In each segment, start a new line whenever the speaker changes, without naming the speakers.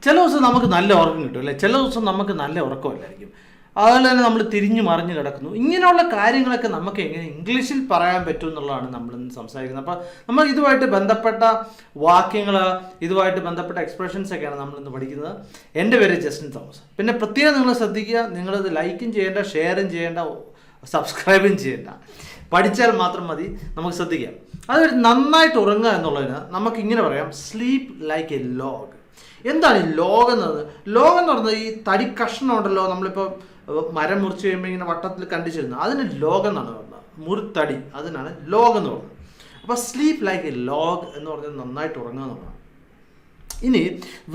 ചില ദിവസം നമുക്ക് നല്ല ഉറക്കം കിട്ടും അല്ലേ, ചില ദിവസം നമുക്ക് നല്ല ഉറക്കമില്ലായിരിക്കും. അതുപോലെ തന്നെ നമ്മൾ തിരിഞ്ഞു മറിഞ്ഞു കിടക്കുന്നു. ഇങ്ങനെയുള്ള കാര്യങ്ങളൊക്കെ നമുക്ക് എങ്ങനെ ഇംഗ്ലീഷിൽ പറയാൻ പറ്റും എന്നുള്ളതാണ് നമ്മളിന്ന് സംസാരിക്കുന്നത്. അപ്പോൾ നമ്മൾ ഇതുമായിട്ട് ബന്ധപ്പെട്ട വാക്യങ്ങൾ, ഇതുമായിട്ട് ബന്ധപ്പെട്ട എക്സ്പ്രഷൻസ് ഒക്കെയാണ് നമ്മളിന്ന് പഠിക്കുന്നത്. എൻ്റെ പേര് ജസ്റ്റിൻ തോമസ്. പിന്നെ പ്രത്യേകം നിങ്ങൾ ശ്രദ്ധിക്കുക, നിങ്ങളിത് ലൈക്കും ചെയ്യേണ്ട, ഷെയറും ചെയ്യേണ്ട, സബ്സ്ക്രൈബും ചെയ്യേണ്ട. പഠിച്ചാൽ മാത്രം മതി. നമുക്ക് ശ്രദ്ധിക്കാം. അത് നന്നായിട്ട് ഉറങ്ങുക എന്നുള്ളതിന് നമുക്കിങ്ങനെ പറയാം, സ്ലീപ്പ് ലൈക്ക് എ ലോഗ്. എന്താണ് ഈ ലോഗ് എന്നത്? ലോഗ് എന്ന് പറയുന്നത് ഈ തടി കഷ്ണം ഉണ്ടല്ലോ, നമ്മളിപ്പോൾ മരം മുറിച്ച് കഴിയുമ്പോൾ ഇങ്ങനെ വട്ടത്തിൽ കണ്ടിച്ചിരുന്നു, അതിന് ലോഗ് എന്നാണ് പറയുന്നത്. മുറിത്തടി, അതിനാണ് ലോഗ് എന്ന് പറയുന്നത്. അപ്പോൾ സ്ലീപ്പ് ലൈക്ക് എ ലോഗ് എന്ന് പറഞ്ഞാൽ നന്നായിട്ട് ഉറങ്ങുക എന്നുള്ളതാണ്. ഇനി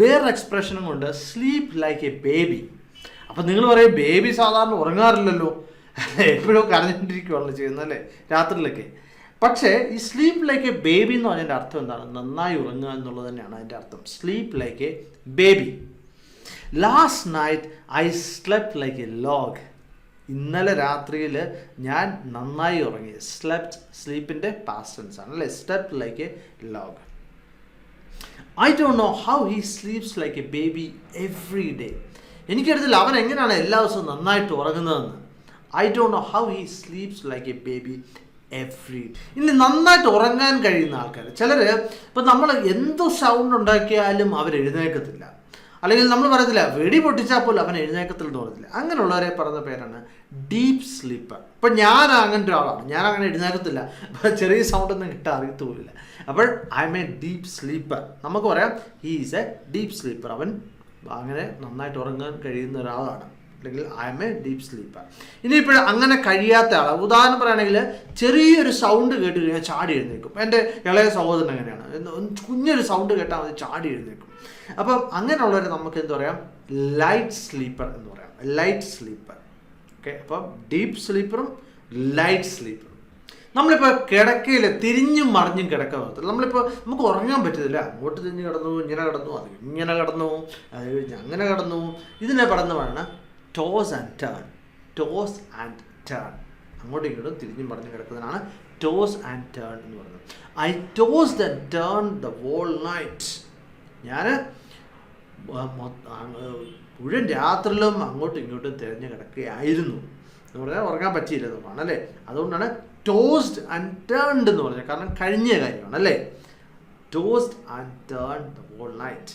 വേറൊരു എക്സ്പ്രഷനും കൊണ്ട് സ്ലീപ്പ് ലൈക്ക് എ ബേബി. അപ്പം നിങ്ങൾ പറയും, ബേബി സാധാരണ ഉറങ്ങാറില്ലല്ലോ, എപ്പോഴും കരഞ്ഞിട്ടിരിക്കുകയാണല്ലോ ചെയ്യുന്നത് അല്ലേ രാത്രിയിലൊക്കെ. പക്ഷേ ഈ സ്ലീപ്പ് ലൈക്ക് എ ബേബി എന്ന് പറഞ്ഞതിൻ്റെ അർത്ഥം എന്താണ്? നന്നായി ഉറങ്ങുക എന്നുള്ളത് തന്നെയാണ് അതിൻ്റെ അർത്ഥം. Sleep like a baby. Last night I slept like a log. ഇന്നലെ രാത്രിയിൽ ഞാൻ നന്നായി ഉറങ്ങി. സ്ലെപ്റ്റ്, സ്ലീപ്പിൻ്റെ പാസ്റ്റ് ടെൻസ് ആണ് അല്ലേ. Slept like a log. I don't know how he sleeps like a baby every day. എനിക്കറിയത്തില്ല അവൻ എങ്ങനെയാണ് എല്ലാ ദിവസവും നന്നായിട്ട് ഉറങ്ങുന്നതെന്ന്. I don't know how he sleeps like a baby every day. ഇനി നന്നായിട്ട് ഉറങ്ങാൻ കഴിയുന്ന ആൾക്കാർ ചിലർ, ഇപ്പം നമ്മൾ എന്ത് സൗണ്ട് ഉണ്ടാക്കിയാലും അവർ എഴുന്നേൽക്കത്തില്ല. അല്ലെങ്കിൽ നമ്മൾ പറയത്തില്ല വെടി പൊട്ടിച്ചാൽ പോലും അവൻ എഴുന്നേൽക്കത്തിൽ എന്ന് പറയത്തില്ല. അങ്ങനെയുള്ളവരെ പറയുന്ന പേരാണ് ഡീപ്പ് സ്ലീപ്പർ. ഇപ്പം ഞാൻ അങ്ങനത്തെ ഒരാളാണ്. ഞാൻ അങ്ങനെ എഴുന്നേൽക്കത്തില്ല, ചെറിയ സൗണ്ടൊന്നും കിട്ടാൻ അറിയത്തുമില്ല. അപ്പോൾ I'm a deep sleeper. നമുക്ക് പറയാം he is a deep sleeper. അവൻ അങ്ങനെ നന്നായിട്ട് ഉറങ്ങാൻ കഴിയുന്ന ഒരാളാണ്, അല്ലെങ്കിൽ I'm a deep sleeper. ഇനിയിപ്പോഴും അങ്ങനെ കഴിയാത്ത ആൾ, ഉദാഹരണം പറയുകയാണെങ്കിൽ ചെറിയൊരു സൗണ്ട് കേട്ട് കഴിഞ്ഞാൽ ചാടി എഴുന്നേൽക്കും. എൻ്റെ ഇളയ സഹോദരൻ അങ്ങനെയാണ്. കുഞ്ഞൊരു സൗണ്ട് കേട്ടാൽ അത് ചാടി എഴുന്നേൽക്കും. അപ്പം അങ്ങനെയുള്ളവർ നമുക്ക് എന്ത് പറയാം? ലൈറ്റ് സ്ലീപ്പർ എന്ന് പറയാം. Light sleeper. ഓക്കെ, അപ്പം ഡീപ്പ് സ്ലീപ്പറും ലൈറ്റ് സ്ലീപ്പറും. നമ്മളിപ്പോൾ കിടക്കയിൽ തിരിഞ്ഞും മറിഞ്ഞും കിടക്കാൻ പറ്റത്തില്ല. നമ്മളിപ്പോൾ നമുക്ക് ഉറങ്ങാൻ പറ്റത്തില്ല. അങ്ങോട്ട് തിരിഞ്ഞ് കിടന്നു, ഇങ്ങനെ കിടന്നു, അത് ഇങ്ങനെ കിടന്നു, അത് കഴിഞ്ഞ് അങ്ങനെ കിടന്നു. ഇതിനെ പറയുന്നതാണ് toss and turn. Toss and turn. അങ്ങോട്ടും ഇങ്ങോട്ടും തിരിഞ്ഞും മറിഞ്ഞും കിടക്കുന്നതിനാണ് ടോസ് ആൻഡ് ടേൺ എന്ന് പറയുന്നത്. I tossed and turn the whole night. ഞാൻ മുഴുവൻ രാത്രിയിലും അങ്ങോട്ടും ഇങ്ങോട്ടും തിരഞ്ഞ് കിടക്കുകയായിരുന്നു എന്ന് പറഞ്ഞാൽ ഉറങ്ങാൻ പറ്റിയില്ല എന്നുള്ളതാണ് അല്ലേ. അതുകൊണ്ടാണ് ടോസ്ഡ് ആൻഡ് ടേൺഡ് എന്ന് പറഞ്ഞത്, കാരണം കഴിഞ്ഞ കാര്യമാണ് അല്ലേ. Tossed and turn the whole night.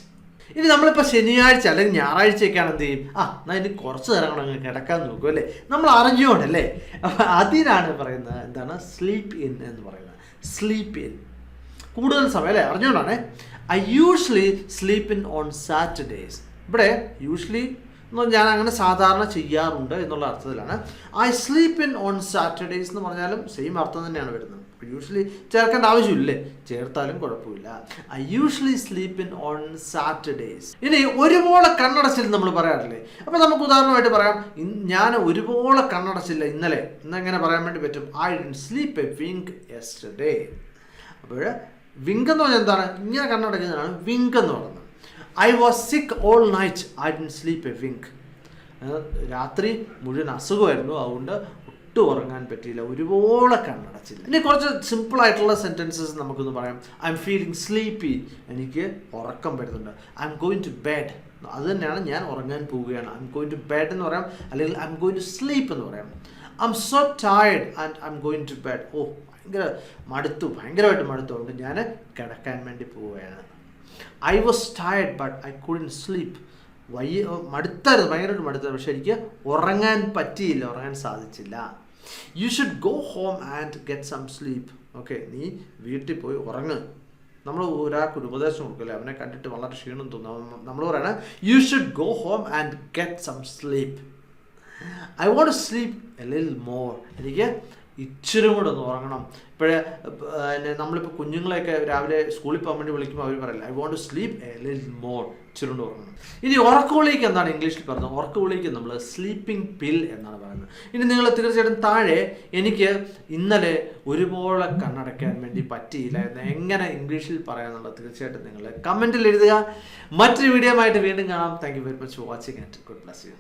ഇനി നമ്മളിപ്പോൾ ശനിയാഴ്ച അല്ലെങ്കിൽ ഞായറാഴ്ചയൊക്കെയാണ് എന്ത് ചെയ്യും? എന്നാൽ ഇനി കുറച്ച് നേരം കൂടെ അങ്ങ് കിടക്കാൻ നോക്കും അല്ലേ, നമ്മൾ അറിഞ്ഞുകൊണ്ടല്ലേ. അപ്പം അതിനാണ് പറയുന്നത് എന്താണ്? സ്ലീപ്പ് ഇൻ എന്ന് പറയുന്നത്. സ്ലീപ്പ് ഇൻ കൂടുതൽ സമയം അല്ലേ, അറിഞ്ഞുകൊണ്ടാണ്. I usually sleep in on Saturdays. ഇവിടെ യൂഷ്വലി ഞാൻ അങ്ങനെ സാധാരണ ചെയ്യാറുണ്ട് എന്നുള്ള അർത്ഥത്തിലാണ്. I sleep in on Saturdays എന്ന് പറഞ്ഞാലും സെയിം അർത്ഥം തന്നെയാണ് വരുന്നത്. യൂഷ്വലി ചേർക്കേണ്ട ആവശ്യമില്ലേ, ചേർത്താലും കുഴപ്പമില്ല. I usually sleep in on Saturdays. ഇനി ഒരുപോലെ കണ്ണടച്ചിൽ നമ്മൾ പറയാറില്ലേ. അപ്പോൾ നമുക്ക് ഉദാഹരണമായിട്ട് പറയാം, ഞാൻ ഒരുപോലെ കണ്ണടച്ചില്ല ഇന്നലെ. ഇന്നെങ്ങനെ പറയാൻ വേണ്ടി പറ്റും? I didn't sleep A wink yesterday. അപ്പോൾ വിങ്ക് എന്ന് പറഞ്ഞാൽ എന്താണ്? ഇങ്ങനെ കണ്ണടക്കുന്നതാണ് വിങ്ക് എന്ന് പറയുന്നത്. ഐ വാസ് സിക്ക് all night. I didn't sleep A wink. രാത്രി മുഴുവൻ അസുഖമായിരുന്നു, അതുകൊണ്ട് ഒട്ടും ഉറങ്ങാൻ പറ്റിയില്ല, ഒരുപോലെ കണ്ണടച്ചില്ല. ഇനി കുറച്ച് സിമ്പിളായിട്ടുള്ള സെൻറ്റൻസസ് നമുക്കൊന്ന് പറയാം. I'm feeling sleepy. എനിക്ക് ഉറക്കം വരുന്നുണ്ട്. I'm going to bed. അത് തന്നെയാണ് ഞാൻ ഉറങ്ങാൻ പോവുകയാണ്. I'm going to bed എന്ന് പറയാം, അല്ലെങ്കിൽ I'm going to sleep എന്ന് പറയാം. I'm so tired and I'm going to bed. ഭയങ്കരമായിട്ട് മടുത്തുകൊണ്ട് ഞാൻ കിടക്കാൻ വേണ്ടി പോവുകയാണ്. I was tired but I couldn't sleep. മടുത്തായിരുന്നു, ഭയങ്കരമായിട്ട് മടുത്തായിരുന്നു, പക്ഷെ എനിക്ക് ഉറങ്ങാൻ പറ്റിയില്ല, ഉറങ്ങാൻ സാധിച്ചില്ല. You should go home and get some sleep. Okay, നീ വീട്ടിൽ പോയി ഉറങ്ങ്. നമ്മൾ ഒരാൾക്കൊരു ഉപദേശം കൊടുക്കില്ലേ, അവനെ കണ്ടിട്ട് വളരെ ക്ഷീണം തോന്നും. നമ്മൾ പറയണ you should go home and get some sleep. I want to sleep a little more. എനിക്ക് ഇച്ചിരി കൂടെ ഒന്ന് ഉറങ്ങണം. ഇപ്പോഴേ നമ്മളിപ്പോൾ കുഞ്ഞുങ്ങളെയൊക്കെ രാവിലെ സ്കൂളിൽ പോകാൻ വേണ്ടി വിളിക്കുമ്പോൾ അവർ പറയില്ല, I want to sleep a little more, ഇച്ചിരി കൊണ്ട് ഉറങ്ങണം. ഇനി ഉറക്കവിളിക്ക് എന്താണ് ഇംഗ്ലീഷിൽ പറഞ്ഞത്? ഉറക്കവിളിക്ക് നമ്മൾ സ്ലീപ്പിംഗ് പിൽ എന്നാണ് പറയുന്നത്. ഇനി നിങ്ങൾ തീർച്ചയായിട്ടും താഴെ എനിക്ക് ഇന്നലെ ഒരുപോലെ കണ്ണടയ്ക്കാൻ വേണ്ടി പറ്റിയില്ല എന്ന് എങ്ങനെ ഇംഗ്ലീഷിൽ പറയാമെന്നുള്ളത് തീർച്ചയായിട്ടും നിങ്ങൾ കമൻറ്റിൽ എഴുതുക. മറ്റൊരു വീഡിയോ ആയിട്ട് വീണ്ടും കാണാം. Thank you very much for watching and God bless you.